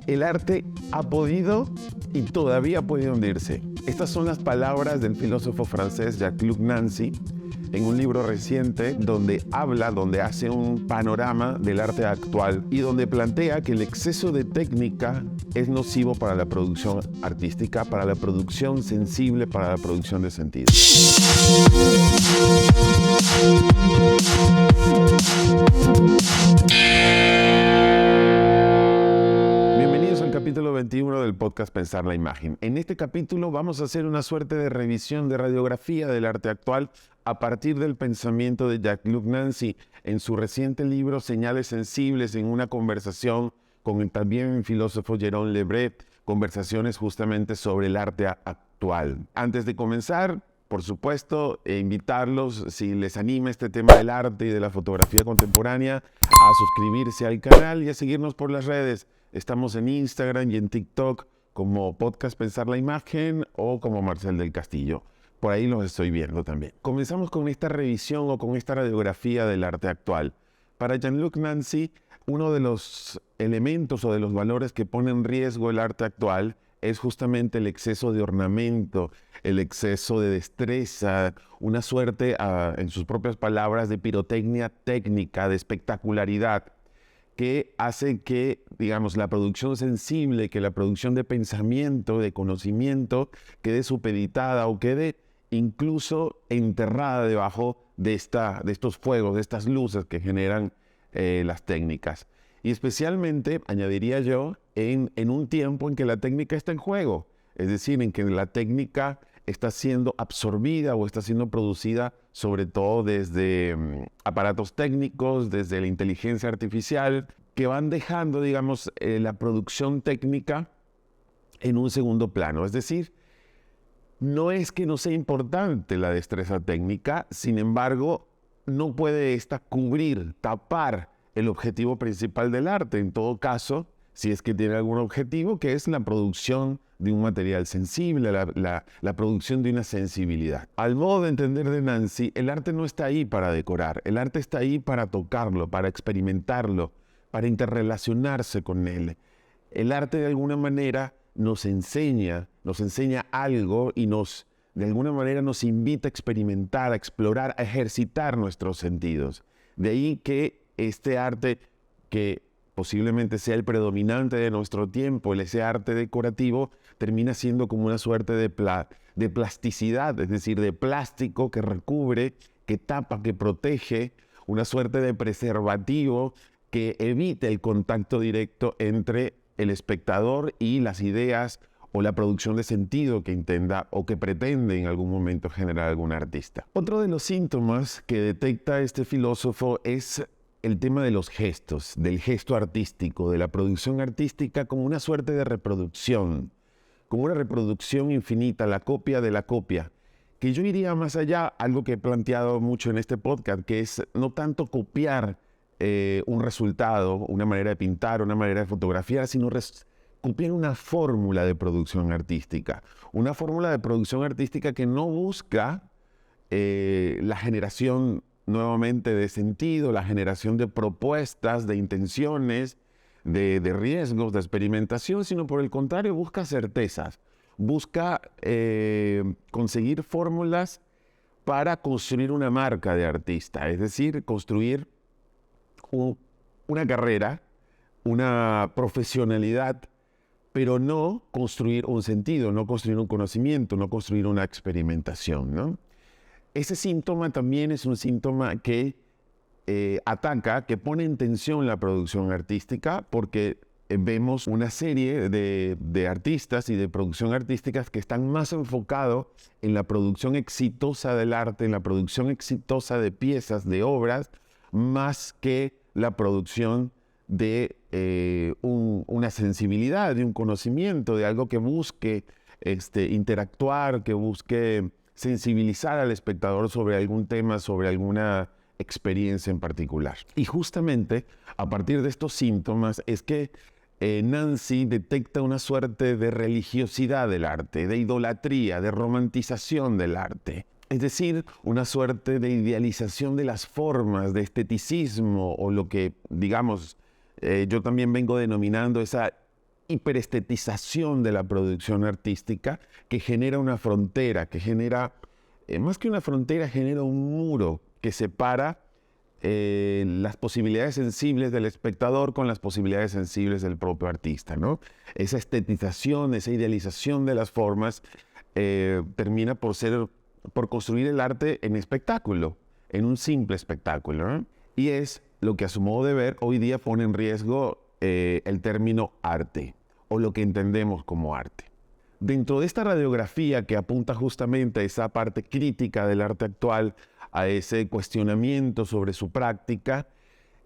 El arte ha podido y todavía puede hundirse. Estas son las palabras del filósofo francés Jacques Nancy en un libro reciente donde hace un panorama del arte actual y donde plantea que el exceso de técnica es nocivo para la producción artística, para la producción sensible, para la producción de sentido. Bienvenidos al capítulo 21 del podcast Pensar la Imagen. En este capítulo vamos a hacer una suerte de revisión de radiografía del arte actual a partir del pensamiento de Jacques Nancy en su reciente libro Señales Sensibles, en una conversación con el también filósofo Jérôme Lebret, conversaciones justamente sobre el arte actual. Antes de comenzar, por supuesto, invitarlos, si les anima este tema del arte y de la fotografía contemporánea, a suscribirse al canal y a seguirnos por las redes. Estamos en Instagram y en TikTok como Podcast Pensar la Imagen o como Marcel del Castillo. Por ahí los estoy viendo también. Comenzamos con esta revisión o con esta radiografía del arte actual. Para Jacques Nancy, uno de los elementos o de los valores que pone en riesgo el arte actual es justamente el exceso de ornamento, el exceso de destreza, una suerte, en sus propias palabras, de pirotecnia técnica, de espectacularidad, que hace que, digamos, la producción sensible, que la producción de pensamiento, de conocimiento, quede supeditada o quede incluso enterrada debajo de estos fuegos, de estas luces que generan las técnicas. Y especialmente, añadiría yo, en un tiempo en que la técnica está en juego, es decir, en que la técnica está siendo absorbida o está siendo producida sobre todo desde aparatos técnicos, desde la inteligencia artificial, que van dejando, digamos, la producción técnica en un segundo plano. Es decir, no es que no sea importante la destreza técnica, sin embargo, no puede esta cubrir, tapar el objetivo principal del arte. En todo caso, si es que tiene algún objetivo, que es la producción de un material sensible, la producción de una sensibilidad. Al modo de entender de Nancy, el arte no está ahí para decorar, el arte está ahí para tocarlo, para experimentarlo, para interrelacionarse con él. El arte de alguna manera nos enseña algo y de alguna manera nos invita a experimentar, a explorar, a ejercitar nuestros sentidos. De ahí que este arte, que posiblemente sea el predominante de nuestro tiempo, ese arte decorativo, termina siendo como una suerte de plasticidad, es decir, de plástico que recubre, que tapa, que protege, una suerte de preservativo que evite el contacto directo entre el espectador y las ideas o la producción de sentido que intenta o que pretende en algún momento generar algún artista. Otro de los síntomas que detecta este filósofo es el tema de los gestos, del gesto artístico, de la producción artística como una suerte de reproducción, como una reproducción infinita, la copia de la copia, que yo iría más allá, algo que he planteado mucho en este podcast, que es no tanto copiar un resultado, una manera de pintar, una manera de fotografiar, sino copiar una fórmula de producción artística. Una fórmula de producción artística que no busca la generación nuevamente de sentido, la generación de propuestas, de intenciones, de riesgos, de experimentación, sino por el contrario busca certezas, busca conseguir fórmulas para construir una marca de artista, es decir, construir una carrera, una profesionalidad, pero no construir un sentido, no construir un conocimiento, no construir una experimentación, ¿no? Ese síntoma también es un síntoma que ataca, que pone en tensión la producción artística, porque vemos una serie de artistas y de producción artísticas que están más enfocados en la producción exitosa del arte, en la producción exitosa de piezas, de obras, más que la producción de una sensibilidad, de un conocimiento, de algo que busque interactuar, que busque sensibilizar al espectador sobre algún tema, sobre alguna experiencia en particular. Y justamente a partir de estos síntomas es que Nancy detecta una suerte de religiosidad del arte, de idolatría, de romantización del arte. Es decir, una suerte de idealización de las formas, de esteticismo, o lo que, digamos, yo también vengo denominando esa hiperestetización de la producción artística que genera una frontera, que genera, más que una frontera, genera un muro que separa las posibilidades sensibles del espectador con las posibilidades sensibles del propio artista, ¿no? Esa estetización, esa idealización de las formas termina por construir el arte en espectáculo, en un simple espectáculo, ¿no? Y es lo que a su modo de ver hoy día pone en riesgo el término arte, o lo que entendemos como arte. Dentro de esta radiografía que apunta justamente a esa parte crítica del arte actual, a ese cuestionamiento sobre su práctica,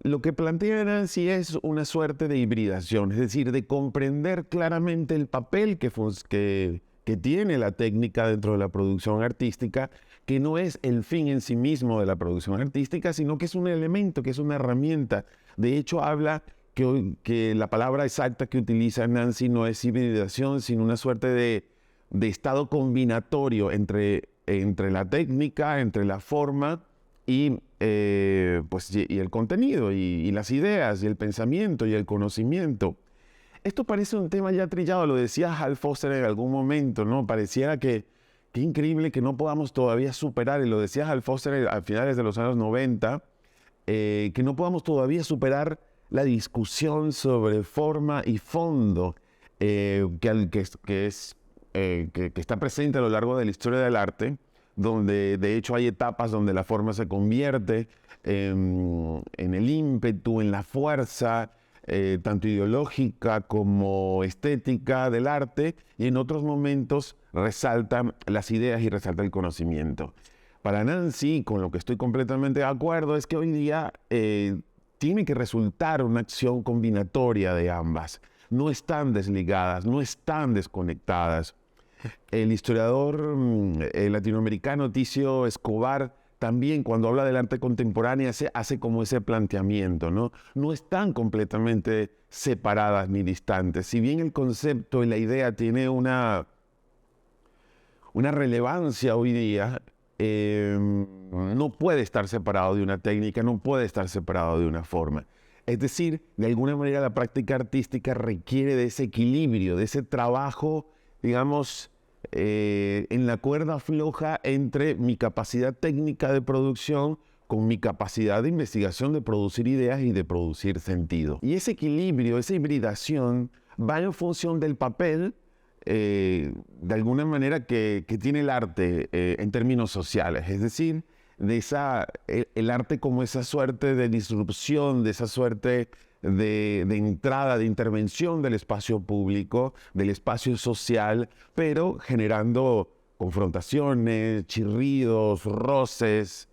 lo que plantea Nancy es una suerte de hibridación, es decir, de comprender claramente el papel que tiene la técnica dentro de la producción artística, que no es el fin en sí mismo de la producción artística, sino que es un elemento, que es una herramienta. De hecho, habla que la palabra exacta que utiliza Nancy no es hibridación, sino una suerte de estado combinatorio entre la técnica, entre la forma y el contenido, y las ideas, y el pensamiento, y el conocimiento. Esto parece un tema ya trillado, lo decía Hal Foster en algún momento, ¿no? Pareciera que qué increíble que no podamos todavía superar, y lo decía Hal Foster a finales de los años 90, que no podamos todavía superar la discusión sobre forma y fondo que está presente a lo largo de la historia del arte, donde de hecho hay etapas donde la forma se convierte en el ímpetu, en la fuerza, tanto ideológica como estética del arte, y en otros momentos resaltan las ideas y resalta el conocimiento. Para Nancy, con lo que estoy completamente de acuerdo, es que hoy día tiene que resultar una acción combinatoria de ambas. No están desligadas, no están desconectadas. El historiador latinoamericano Ticio Escobar también, cuando habla del arte contemporáneo, hace como ese planteamiento, ¿no? No están completamente separadas ni distantes. Si bien el concepto y la idea tiene una relevancia hoy día, no puede estar separado de una técnica, no puede estar separado de una forma. Es decir, de alguna manera la práctica artística requiere de ese equilibrio, de ese trabajo, digamos, en la cuerda floja entre mi capacidad técnica de producción con mi capacidad de investigación, de producir ideas y de producir sentido. Y ese equilibrio, esa hibridación, va en función del papel, de alguna manera, que tiene el arte en términos sociales. Es decir, el arte como esa suerte de disrupción, de esa suerte de entrada, de intervención del espacio público, del espacio social, pero generando confrontaciones, chirridos, roces,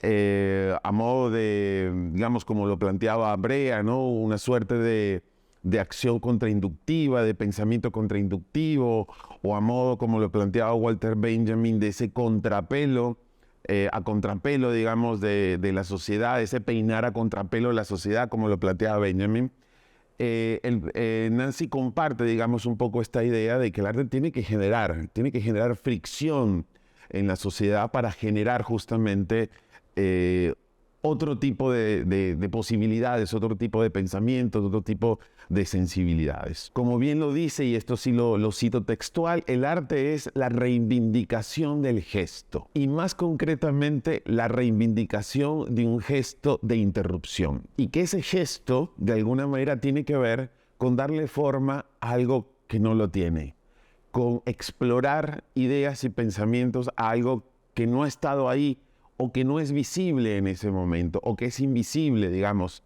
a modo de, digamos, como lo planteaba Brea, ¿no? Una suerte de acción contrainductiva, de pensamiento contrainductivo, o a modo, como lo planteaba Walter Benjamin, de ese contrapelo, a contrapelo, digamos, de la sociedad, ese peinar a contrapelo de la sociedad, como lo planteaba Benjamin. Nancy comparte, digamos, un poco esta idea de que el arte tiene que generar fricción en la sociedad para generar justamente otro tipo de posibilidades, otro tipo de pensamientos, otro tipo de sensibilidades. Como bien lo dice, y esto sí lo cito textual, el arte es la reivindicación del gesto, y más concretamente la reivindicación de un gesto de interrupción. Y que ese gesto, de alguna manera, tiene que ver con darle forma a algo que no lo tiene, con explorar ideas y pensamientos a algo que no ha estado ahí, o que no es visible en ese momento, o que es invisible, digamos,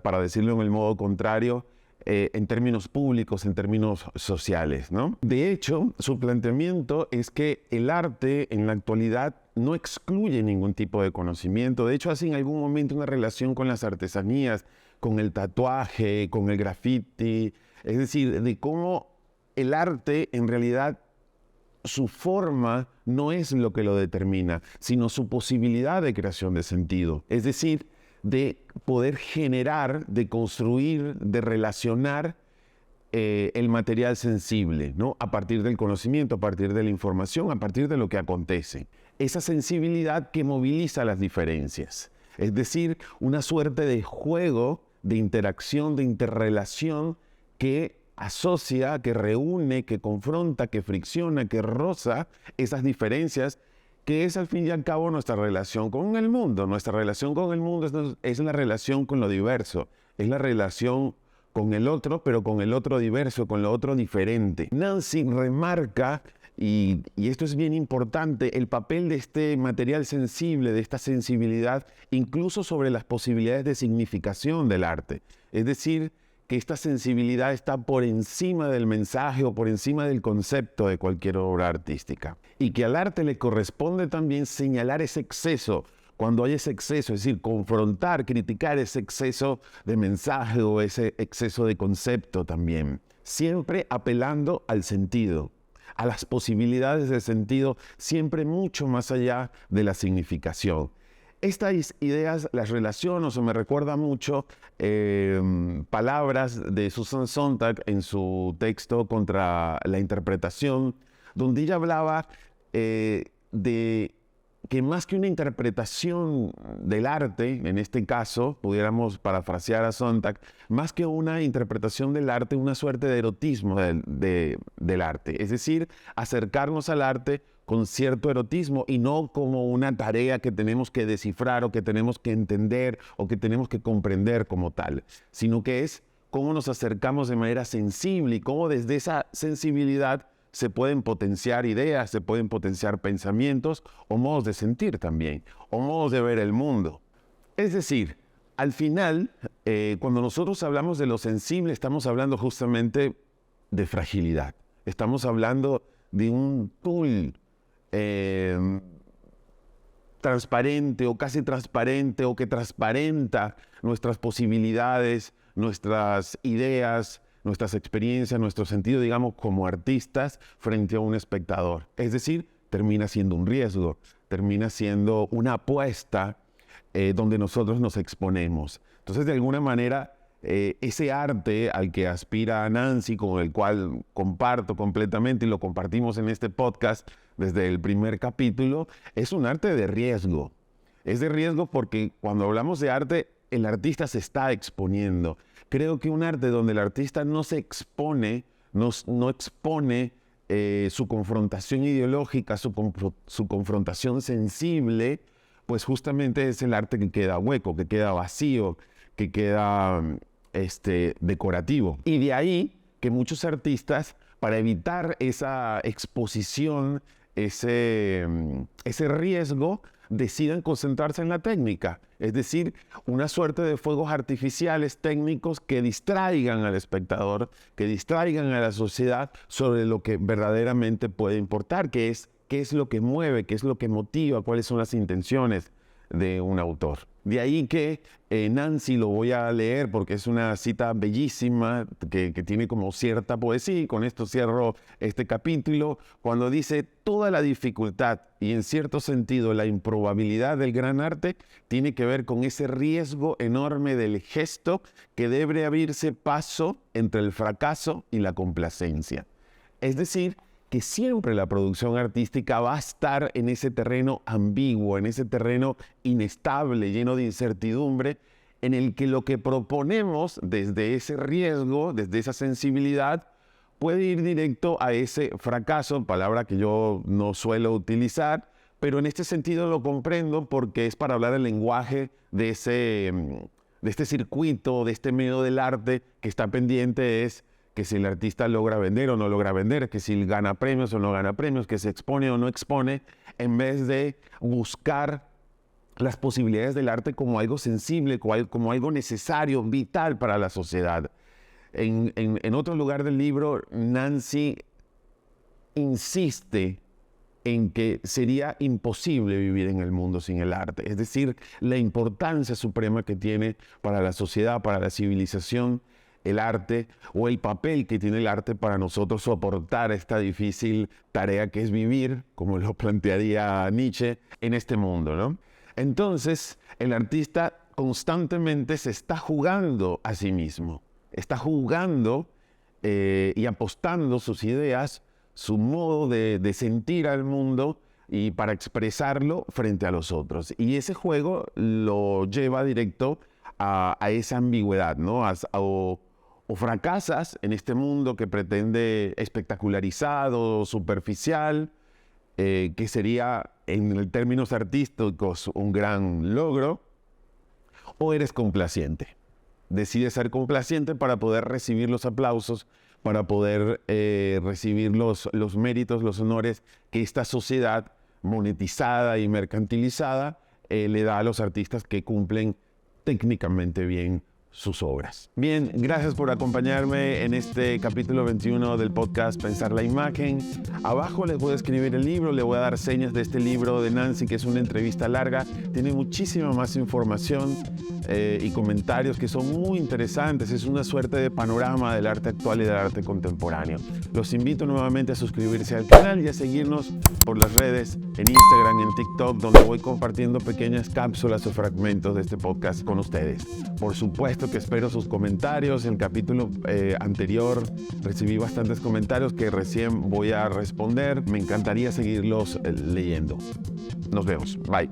para decirlo en el modo contrario, en términos públicos, en términos sociales, ¿no? De hecho, su planteamiento es que el arte en la actualidad no excluye ningún tipo de conocimiento. De hecho, hace en algún momento una relación con las artesanías, con el tatuaje, con el graffiti, es decir, de cómo el arte en realidad, su forma no es lo que lo determina, sino su posibilidad de creación de sentido. Es decir, de poder generar, de construir, de relacionar el material sensible, ¿no? A partir del conocimiento, a partir de la información, a partir de lo que acontece. Esa sensibilidad que moviliza las diferencias. Es decir, una suerte de juego, de interacción, de interrelación que asocia, que reúne, que confronta, que fricciona, que roza esas diferencias, que es al fin y al cabo nuestra relación con el mundo. Nuestra relación con el mundo es la relación con lo diverso, es la relación con el otro, pero con el otro diverso, con lo otro diferente. Nancy remarca, y esto es bien importante, el papel de este material sensible, de esta sensibilidad, incluso sobre las posibilidades de significación del arte. Es decir, que esta sensibilidad está por encima del mensaje o por encima del concepto de cualquier obra artística. Y que al arte le corresponde también señalar ese exceso, cuando hay ese exceso, es decir, confrontar, criticar ese exceso de mensaje o ese exceso de concepto también. Siempre apelando al sentido, a las posibilidades de sentido, siempre mucho más allá de la significación. Estas ideas las relaciono, se me recuerda mucho palabras de Susan Sontag en su texto Contra la interpretación, donde ella hablaba de que más que una interpretación del arte, en este caso, pudiéramos parafrasear a Sontag, más que una interpretación del arte, una suerte de erotismo del arte. Es decir, acercarnos al arte con cierto erotismo y no como una tarea que tenemos que descifrar o que tenemos que entender o que tenemos que comprender como tal, sino que es cómo nos acercamos de manera sensible y cómo desde esa sensibilidad se pueden potenciar ideas, se pueden potenciar pensamientos o modos de sentir también, o modos de ver el mundo. Es decir, al final, cuando nosotros hablamos de lo sensible, estamos hablando justamente de fragilidad. Estamos hablando de un tool transparente o casi transparente o que transparenta nuestras posibilidades, nuestras ideas, nuestras experiencias, nuestro sentido, digamos, como artistas frente a un espectador. Es decir, termina siendo un riesgo, termina siendo una apuesta donde nosotros nos exponemos. Entonces, de alguna manera, ese arte al que aspira Nancy, con el cual comparto completamente y lo compartimos en este podcast desde el primer capítulo, es un arte de riesgo. Es de riesgo porque cuando hablamos de arte, el artista se está exponiendo. Creo que un arte donde el artista no se expone, no expone su confrontación ideológica, su confrontación sensible, pues justamente es el arte que queda hueco, que queda vacío, que queda decorativo. Y de ahí que muchos artistas, para evitar esa exposición, ese riesgo, decidan concentrarse en la técnica, es decir, una suerte de fuegos artificiales técnicos que distraigan al espectador, que distraigan a la sociedad sobre lo que verdaderamente puede importar, que es qué es lo que mueve, qué es lo que motiva, cuáles son las intenciones de un autor. De ahí que Nancy, lo voy a leer porque es una cita bellísima que tiene como cierta poesía, y con esto cierro este capítulo, cuando dice: toda la dificultad y en cierto sentido la improbabilidad del gran arte tiene que ver con ese riesgo enorme del gesto que debe abrirse paso entre el fracaso y la complacencia. Es decir, que siempre la producción artística va a estar en ese terreno ambiguo, en ese terreno inestable, lleno de incertidumbre, en el que lo que proponemos desde ese riesgo, desde esa sensibilidad, puede ir directo a ese fracaso, palabra que yo no suelo utilizar, pero en este sentido lo comprendo porque es para hablar el lenguaje de este circuito, de este medio del arte que está pendiente, es que si el artista logra vender o no logra vender, que si gana premios o no gana premios, que se expone o no expone, en vez de buscar las posibilidades del arte como algo sensible, como algo necesario, vital para la sociedad. En otro lugar del libro, Nancy insiste en que sería imposible vivir en el mundo sin el arte. Es decir, la importancia suprema que tiene para la sociedad, para la civilización, el arte, o el papel que tiene el arte para nosotros soportar esta difícil tarea que es vivir, como lo plantearía Nietzsche, en este mundo, ¿no? Entonces, el artista constantemente se está jugando a sí mismo, está jugando y apostando sus ideas, su modo de sentir al mundo y para expresarlo frente a los otros. Y ese juego lo lleva directo a esa ambigüedad, ¿no? O fracasas en este mundo que pretende espectacularizado, superficial, que sería en términos artísticos un gran logro, o eres complaciente. Decides ser complaciente para poder recibir los aplausos, para poder recibir los méritos, los honores que esta sociedad monetizada y mercantilizada le da a los artistas que cumplen técnicamente bien sus obras. Bien, gracias por acompañarme en este capítulo 21 del podcast Pensar la Imagen. Abajo les voy a escribir el libro, le voy a dar señas de este libro de Nancy, que es una entrevista larga. Tiene muchísima más información y comentarios que son muy interesantes. Es una suerte de panorama del arte actual y del arte contemporáneo. Los invito nuevamente a suscribirse al canal y a seguirnos por las redes, en Instagram, en TikTok, donde voy compartiendo pequeñas cápsulas o fragmentos de este podcast con ustedes. Por supuesto que espero sus comentarios. En el capítulo anterior recibí bastantes comentarios que recién voy a responder. Me encantaría seguirlos leyendo. Nos vemos. Bye.